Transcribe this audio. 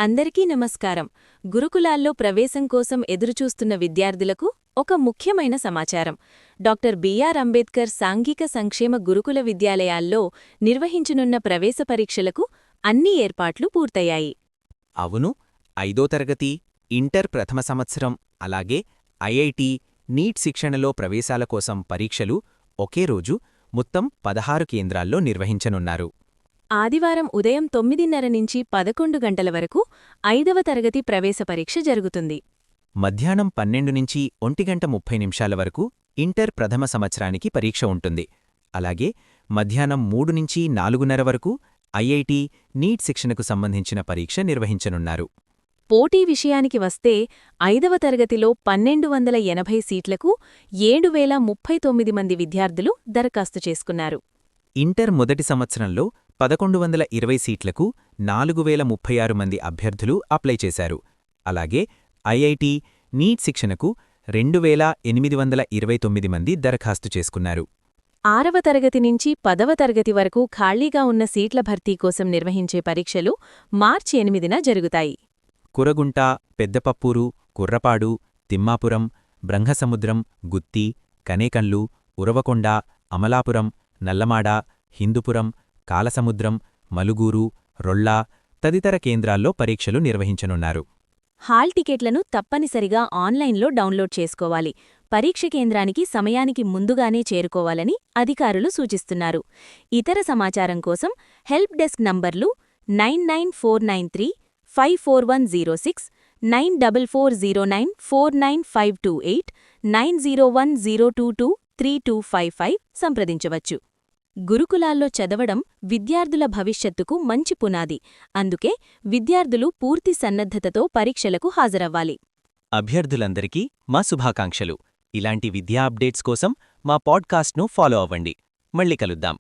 అందరికీ నమస్కారం. గురుకులాల్లో ప్రవేశం కోసం ఎదురుచూస్తున్న విద్యార్థులకు ఒక ముఖ్యమైన సమాచారం. డాక్టర్ బిఆర్ అంబేద్కర్ సాంఘిక సంక్షేమ గురుకుల విద్యాలయాల్లో నిర్వహించనున్న ప్రవేశ పరీక్షలకు అన్ని ఏర్పాట్లు పూర్తయ్యాయి. అవును, 5వ తరగతి, ఇంటర్ ప్రథమ సంవత్సరం, అలాగే ఐఐటి, నీట్ శిక్షణలో ప్రవేశాల కోసం పరీక్షలు ఒకే రోజు మొత్తం 16 కేంద్రాల్లో నిర్వహించనున్నారు. ఆదివారం ఉదయం 9:30 నుంచి 11 గంటల వరకు 5వ తరగతి ప్రవేశ పరీక్ష జరుగుతుంది. మధ్యాహ్నం 12 నుంచి 1:30 వరకు ఇంటర్ ప్రథమ సంవత్సరానికి పరీక్ష ఉంటుంది. అలాగే మధ్యాహ్నం 3 నుంచి 4:30 వరకు ఐఐటి, నీట్ శిక్షణకు సంబంధించిన పరీక్ష నిర్వహించనున్నారు. పోటీ విషయానికి వస్తే 5వ తరగతిలో 1280 సీట్లకు 7039 మంది విద్యార్థులు దరఖాస్తు చేసుకున్నారు. ఇంటర్ మొదటి సంవత్సరంలో 1120 సీట్లకు 4036 మంది అభ్యర్థులు అప్లై చేశారు. అలాగే ఐఐటి, నీట్ శిక్షణకు 2829 మంది దరఖాస్తు చేసుకున్నారు. 6వ తరగతి నుంచి 10వ తరగతి వరకు ఖాళీగా ఉన్న సీట్ల భర్తీ కోసం నిర్వహించే పరీక్షలు మార్చి 8న జరుగుతాయి. కురగుంట, పెద్దపప్పూరు, కుర్రపాడు, తిమ్మాపురం, బ్రంహసముద్రం, గుత్తి, కనేకన్లు, ఉరవకొండ, అమలాపురం, నల్లమాడ, హిందూపురం, కాలసముద్రం, మలుగూరు, రొళ్ళ తదితర కేంద్రాల్లో పరీక్షలు నిర్వహించనున్నారు. హాల్ టికెట్లను తప్పనిసరిగా ఆన్లైన్లో డౌన్లోడ్ చేసుకోవాలి. పరీక్ష కేంద్రానికి సమయానికి ముందుగానే చేరుకోవాలని అధికారులు సూచిస్తున్నారు. ఇతర సమాచారం కోసం హెల్ప్ డెస్క్ నంబర్లు 9949354106, 9440949528, 9010223255 సంప్రదించవచ్చు. గురుకులాల్లో చదవడం విద్యార్థుల భవిష్యత్తుకు మంచి పునాది. అందుకే విద్యార్థులు పూర్తి సన్నద్ధతతో పరీక్షలకు హాజరవ్వాలి. అభ్యర్థులందరికీ మా శుభాకాంక్షలు. ఇలాంటి విద్యా అప్డేట్స్ కోసం మా పాడ్కాస్ట్ను ఫాలో అవ్వండి. మళ్ళీ కలుద్దాం.